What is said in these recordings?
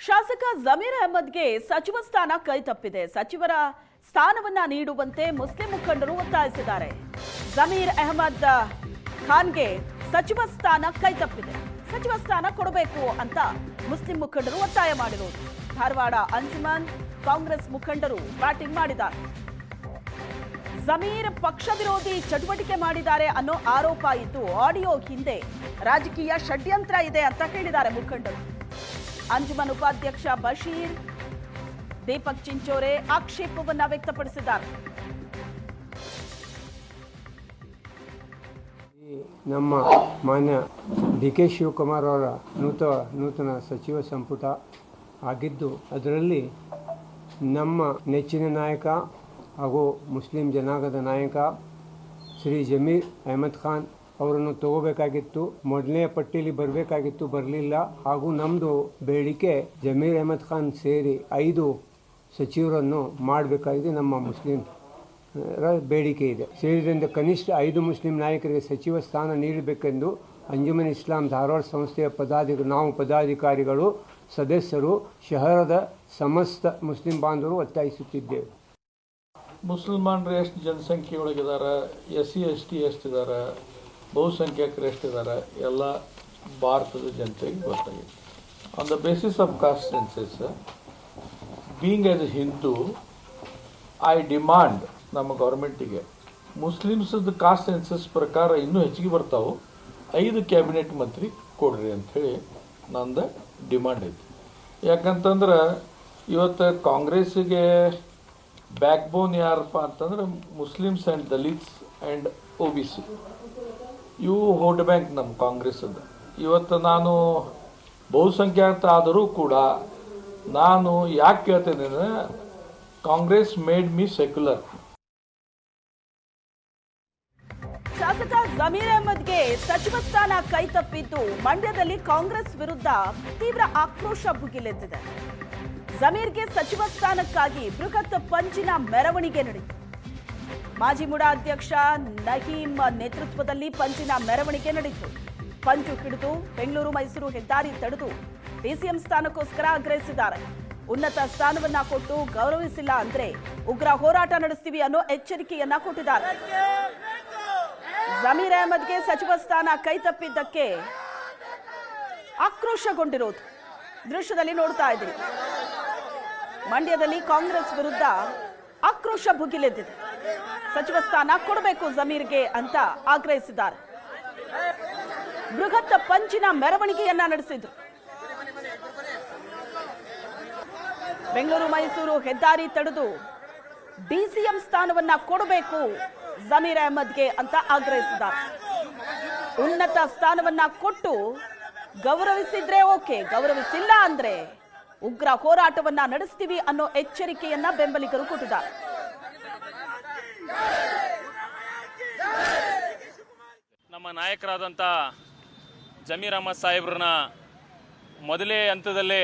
ಶಾಸಕ ಜಮೀರ್ ಅಹಮದ್ಗೆ ಸಚಿವ ಸ್ಥಾನ ಕೈತಪ್ಪಿದೆ. ಸಚಿವರ ಸ್ಥಾನವನ್ನ ನೀಡುವಂತೆ ಮುಸ್ಲಿಂ ಮುಖಂಡರು ಒತ್ತಾಯಿಸಿದ್ದಾರೆ. ಜಮೀರ್ ಅಹಮದ್ ಖಾನ್ಗೆ ಸಚಿವ ಸ್ಥಾನ ಕೈತಪ್ಪಿದೆ, ಸಚಿವ ಸ್ಥಾನ ಕೊಡಬೇಕು ಅಂತ ಮುಸ್ಲಿಂ ಮುಖಂಡರು ಒತ್ತಾಯ ಮಾಡಿರುವುದು. ಧಾರವಾಡ ಅಂಜುಮನ್ ಕಾಂಗ್ರೆಸ್ ಮುಖಂಡರು ಬ್ಯಾಟಿಂಗ್ ಮಾಡಿದ್ದಾರೆ. ಜಮೀರ್ ಪಕ್ಷ ವಿರೋಧಿ ಚಟುವಟಿಕೆ ಮಾಡಿದ್ದಾರೆ ಅನ್ನೋ ಆರೋಪ ಇದ್ದು ಆಡಿಯೋ ಹಿಂದೆ ರಾಜಕೀಯ ಷಡ್ಯಂತ್ರ ಇದೆ ಅಂತ ಹೇಳಿದ್ದಾರೆ ಮುಖಂಡರು. ಅಂಜುಮನ್ ಉಪಾಧ್ಯಕ್ಷ ಬಶೀರ್ ದೀಪಕ್ ಚಿಂಚೋರೆ ಆಕ್ಷೇಪವನ್ನ ವ್ಯಕ್ತಪಡಿಸಿದ್ದಾರೆ. ನಮ್ಮ ಮಾನ್ಯ ಡಿ.ಕೆ. ಶಿವಕುಮಾರ್ ಅವರ ನೂತನ ಸಚಿವ ಸಂಪುಟ ಆಗಿದ್ದು, ಅದರಲ್ಲಿ ನಮ್ಮ ನೆಚ್ಚಿನ ನಾಯಕ ಹಾಗೂ ಮುಸ್ಲಿಂ ಜನಾಂಗದ ನಾಯಕ ಶ್ರೀ ಜಮೀರ್ ಅಹಮದ್ ಖಾನ್ ಅವರನ್ನು ತಗೋಬೇಕಾಗಿತ್ತು. ಮೊದಲನೇ ಪಟ್ಟಿಯಲ್ಲಿ ಬರಬೇಕಾಗಿತ್ತು, ಬರಲಿಲ್ಲ. ಹಾಗೂ ನಮ್ಮದು ಬೇಡಿಕೆ ಜಮೀರ್ ಅಹಮದ್ ಖಾನ್ ಸೇರಿ 5 ಸಚಿವರನ್ನು ಮಾಡಬೇಕಾಗಿದೆ. ನಮ್ಮ ಮುಸ್ಲಿಂ ಬೇಡಿಕೆ ಇದೆ. ಸೇರಿದಂತೆ ಕನಿಷ್ಠ 5 ಮುಸ್ಲಿಂ ನಾಯಕರಿಗೆ ಸಚಿವ ಸ್ಥಾನ ನೀಡಬೇಕೆಂದು ಅಂಜುಮನ್ ಇಸ್ಲಾಂ ಧಾರವಾಡ ಸಂಸ್ಥೆಯ ಪದಾಧಿಕಾರಿಗಳು ಸದಸ್ಯರು ಶಹರದ ಸಮಸ್ತ ಮುಸ್ಲಿಂ ಬಾಂಧವರು ಒತ್ತಾಯಿಸುತ್ತಿದ್ದೇವೆ. ಮುಸಲ್ಮಾನರು ಎಷ್ಟು ಜನಸಂಖ್ಯೆ ಒಳಗಿದ್ದಾರೆ, SC ST ಎಷ್ಟಿದ್ದಾರೆ, ಬಹುಸಂಖ್ಯಾತರು ಎಷ್ಟಿದ್ದಾರೆ ಎಲ್ಲ ಭಾರತದ ಜನತೆಗೆ ಗೊತ್ತಾಗಿದೆ. On the basis of caste census, being as a Hindu, I demand ನಮ್ಮ ಗೌರ್ಮೆಂಟಿಗೆ ಮುಸ್ಲಿಮ್ಸದ ಕಾಸ್ಟ್ ಸೆನ್ಸಸ್ ಪ್ರಕಾರ ಇನ್ನೂ ಹೆಚ್ಚಿಗೆ ಬರ್ತಾವೆ, 5 ಕ್ಯಾಬಿನೆಟ್ ಮಂತ್ರಿ ಕೊಡ್ರಿ ಅಂಥೇಳಿ ನಂದು ಡಿಮಾಂಡ್ ಐತಿ. ಯಾಕಂತಂದ್ರೆ ಇವತ್ತು ಕಾಂಗ್ರೆಸ್ಸಿಗೆ ಬ್ಯಾಕ್ ಬೋನ್ ಯಾರಪ್ಪ ಅಂತಂದ್ರೆ Muslims and Dalits and OBC, ಇವು ವೋಟ್ ಬ್ಯಾಂಕ್ ನಮ್ಮ ಕಾಂಗ್ರೆಸ್ಸದ್ದು. ಇವತ್ತು ನಾನು ಬಹುಸಂಖ್ಯಾತ ಆದರೂ ಕೂಡ ನಾನು ಯಾಕೆ ಕೇಳ್ತೇನೆ ಅಂದರೆ, ಕಾಂಗ್ರೆಸ್ ಮೇಡ್ ಮೀ ಸೆಕ್ಯುಲರ್. ಶಾಸಕ ಜಮೀರ್ ಅಹಮದ್ಗೆ ಸಚಿವ ಸ್ಥಾನ ಕೈತಪ್ಪಿದ್ದು ಮಂಡ್ಯದಲ್ಲಿ ಕಾಂಗ್ರೆಸ್ ವಿರುದ್ಧ ತೀವ್ರ ಆಕ್ರೋಶ ಭುಗಿಲೆದ್ದಿದೆ. ಜಮೀರ್ಗೆ ಸಚಿವ ಸ್ಥಾನಕ್ಕಾಗಿ ಬೃಹತ್ ಪಂಚಿನ ಮೆರವಣಿಗೆ ನಡೆಯಿತು. ಮಾಜಿ ಮುಡಾ ಅಧ್ಯಕ್ಷ ನಹೀಂ ನೇತೃತ್ವದಲ್ಲಿ ಪಂಚಿನ ಮೆರವಣಿಗೆ ನಡೆಯಿತು. ಪಂಚು ಹಿಡಿದು ಬೆಂಗಳೂರು ಮೈಸೂರು ಹೆದ್ದಾರಿ ತಡೆದು DCM ಸ್ಥಾನಕ್ಕೋಸ್ಕರ ಆಗ್ರಹಿಸಿದ್ದಾರೆ. ಉನ್ನತ ಸ್ಥಾನವನ್ನ ಕೊಟ್ಟು ಗೌರವಿಸಿಲ್ಲ ಅಂದ್ರೆ ಉಗ್ರ ಹೋರಾಟ ನಡೆಸ್ತೀವಿ ಅನ್ನೋ ಎಚ್ಚರಿಕೆಯನ್ನ ಕೊಟ್ಟಿದ್ದಾರೆ. ಜಮೀರ್ ಅಹಮದ್ಗೆ ಸಚಿವ ಸ್ಥಾನ ಕೈತಪ್ಪಿದ್ದಕ್ಕೆ ಆಕ್ರೋಶಗೊಂಡಿರೋದು ದೃಶ್ಯದಲ್ಲಿ ನೋಡ್ತಾ ಇದ್ದೀರಿ. ಮಂಡ್ಯದಲ್ಲಿ ಕಾಂಗ್ರೆಸ್ ವಿರುದ್ಧ ಆಕ್ರೋಶ ಭುಗಿಲೆದ್ದಿದೆ. ಸಚಿವ ಸ್ಥಾನ ಕೊಡಬೇಕು ಜಮೀರ್ಗೆ ಅಂತ ಆಗ್ರಹಿಸಿದ್ದಾರೆ. ಬೃಹತ್ ಪಂಚಿನ ಮೆರವಣಿಗೆಯನ್ನ ನಡೆಸಿದ್ರು. ಬೆಂಗಳೂರು ಮೈಸೂರು ಹೆದ್ದಾರಿ ತಡೆದು DCM ಸ್ಥಾನವನ್ನ ಕೊಡಬೇಕು ಜಮೀರ್ ಅಹಮದ್ಗೆ ಅಂತ ಆಗ್ರಹಿಸಿದ್ದಾರೆ. ಉನ್ನತ ಸ್ಥಾನವನ್ನ ಕೊಟ್ಟು ಗೌರವಿಸಿದ್ರೆ ಓಕೆ, ಗೌರವಿಸಿಲ್ಲ ಅಂದ್ರೆ ಉಗ್ರ ಹೋರಾಟವನ್ನ ನಡೆಸ್ತೀವಿ ಅನ್ನೋ ಎಚ್ಚರಿಕೆಯನ್ನ ಬೆಂಬಲಿಗರು ಕೊಟ್ಟಿದ್ದಾರೆ. ನಮ್ಮ ನಾಯಕರಾದಂಥ ಜಮೀರ್ ಅಹಮದ್ ಸಾಹೇಬ್ರನ್ನ ಮೊದಲೇ ಹಂತದಲ್ಲೇ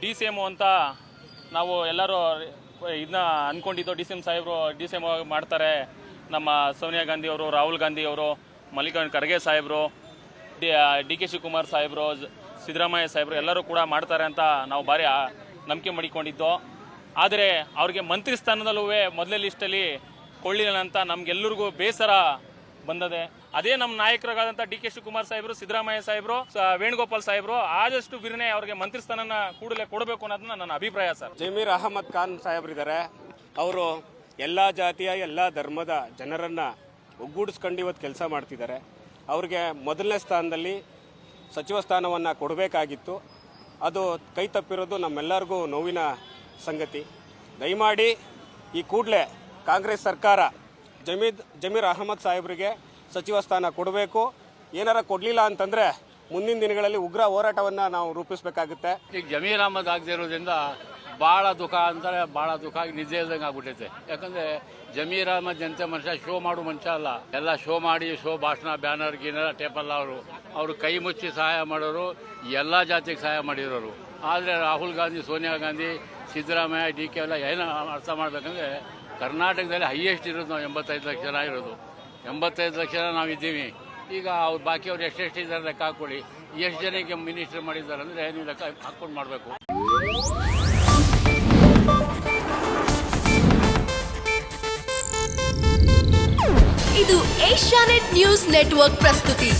DCM ಅಂತ ನಾವು ಎಲ್ಲರೂ ಇದನ್ನ ಅಂದ್ಕೊಂಡಿದ್ದು. DCM ಸಾಹೇಬರು DCM ಮಾಡ್ತಾರೆ. ನಮ್ಮ ಸೋನಿಯಾ ಗಾಂಧಿ ಅವರು, ರಾಹುಲ್ ಗಾಂಧಿ ಅವರು, ಮಲ್ಲಿಕಾರ್ಜುನ ಖರ್ಗೆ ಸಾಹೇಬರು, D.K. ಶಿವಕುಮಾರ್ ಸಾಹೇಬರು, ಸಿದ್ದರಾಮಯ್ಯ ಸಾಹೇಬರು ಎಲ್ಲರೂ ಕೂಡ ಮಾಡ್ತಾರೆ ಅಂತ ನಾವು ಭಾರಿ ನಂಬಿಕೆ ಮಾಡಿಕೊಂಡಿದ್ದು. ಆದರೆ ಅವ್ರಿಗೆ ಮಂತ್ರಿ ಸ್ಥಾನದಲ್ಲೂ ಮೊದಲೇ ಲಿಸ್ಟಲ್ಲಿ ಕೊಳ್ಳಿಲ್ಲ ಅಂತ ನಮಗೆಲ್ಲರಿಗೂ ಬೇಸರ ಬಂದದೆ. ಅದೇ ನಮ್ಮ ನಾಯಕರಾದಂಥ D.K. ಶಿವಕುಮಾರ್ ಸಾಹೇಬರು, ಸಿದ್ದರಾಮಯ್ಯ ಸಾಹೇಬರು, ವೇಣುಗೋಪಾಲ್ ಸಾಹೇಬರು ಆದಷ್ಟು ಬಿರ್ನೆ ಅವ್ರಿಗೆ ಮಂತ್ರಿ ಸ್ಥಾನನ ಕೂಡಲೇ ಕೊಡಬೇಕು ಅನ್ನೋದನ್ನ ನನ್ನ ಅಭಿಪ್ರಾಯ ಸರ್. ಜಮೀರ್ ಅಹಮದ್ ಖಾನ್ ಸಾಹೇಬರಿದ್ದಾರೆ. ಅವರು ಎಲ್ಲ ಜಾತಿಯ ಎಲ್ಲ ಧರ್ಮದ ಜನರನ್ನ ಒಗ್ಗೂಡಿಸ್ಕೊಂಡು ಇವತ್ತು ಕೆಲಸ ಮಾಡ್ತಿದ್ದಾರೆ. ಅವ್ರಿಗೆ ಮೊದಲನೇ ಸ್ಥಾನದಲ್ಲಿ ಸಚಿವ ಸ್ಥಾನವನ್ನು ಕೊಡಬೇಕಾಗಿತ್ತು. ಅದು ಕೈ ತಪ್ಪಿರೋದು ನಮ್ಮೆಲ್ಲರಿಗೂ ನೋವಿನ ಸಂಗತಿ. ದಯಮಾಡಿ ಈ ಕೂಡಲೇ ಕಾಂಗ್ರೆಸ್ ಸರ್ಕಾರ ಜಮೀರ್ ಅಹಮದ್ ಸಾಹೇಬರಿಗೆ ಸಚಿವ ಸ್ಥಾನ ಕೊಡಬೇಕು. ಏನಾರ ಕೊಡಲಿಲ್ಲ ಅಂತಂದರೆ ಮುಂದಿನ ದಿನಗಳಲ್ಲಿ ಉಗ್ರ ಹೋರಾಟವನ್ನು ನಾವು ರೂಪಿಸಬೇಕಾಗುತ್ತೆ. ಈಗ ಜಮೀರ್ ಅಹಮದ್ ಆಗದೆ ಇರೋದ್ರಿಂದ ಭಾಳ ದುಃಖ ಅಂತಾರೆ, ಭಾಳ ದುಃಖ ಆಗಿ ನಿದ್ದೆ ಇಲ್ದಂಗೆ ಆಗ್ಬಿಟ್ಟೈತೆ. ಯಾಕಂದರೆ ಜಮೀರ್ ಅಹಮದ್ ಜನತೆ ಮನುಷ್ಯ ಶೋ ಮಾಡೋ ಮನುಷ್ಯ ಅಲ್ಲ. ಎಲ್ಲ ಶೋ ಮಾಡಿ ಭಾಷಣ, ಬ್ಯಾನರ್ ಗೀನರ್ ಟೇಪಲ್ಲ. ಅವರು ಕೈ ಮುಚ್ಚಿ ಸಹಾಯ ಮಾಡೋರು, ಎಲ್ಲ ಜಾತಿಗೆ ಸಹಾಯ ಮಾಡಿರೋರು. ಆದರೆ ರಾಹುಲ್ ಗಾಂಧಿ, ಸೋನಿಯಾ ಗಾಂಧಿ, ಸಿದ್ದರಾಮಯ್ಯ, DK ಎಲ್ಲ ಏನು ಅರ್ಥ ಮಾಡಬೇಕಂದ್ರೆ, ಕರ್ನಾಟಕದಲ್ಲಿ ಹೈಯೆಸ್ಟ್ ಇರೋದು ನಾವು 85 ಲಕ್ಷ ಜನ ಇರೋದು. 85 ಲಕ್ಷ ಜನ ನಾವಿದ್ದೀವಿ. ಈಗ ಅವ್ರು ಬಾಕಿಯವ್ರು ಎಷ್ಟೆಷ್ಟು ಇದ್ದಾರೆ ಲೆಕ್ಕ ಹಾಕೊಳ್ಳಿ. ಎಷ್ಟು ಜನಕ್ಕೆ ಮಿನಿಸ್ಟರ್ ಮಾಡಿದ್ದಾರೆ ಅಂದರೆ ನೀವು ಲೆಕ್ಕ ಹಾಕ್ಕೊಂಡು ಮಾಡಬೇಕು. ಇದು ಏಷ್ಯಾನೆಟ್ ನ್ಯೂಸ್ ನೆಟ್ವರ್ಕ್ ಪ್ರಸ್ತುತಿ.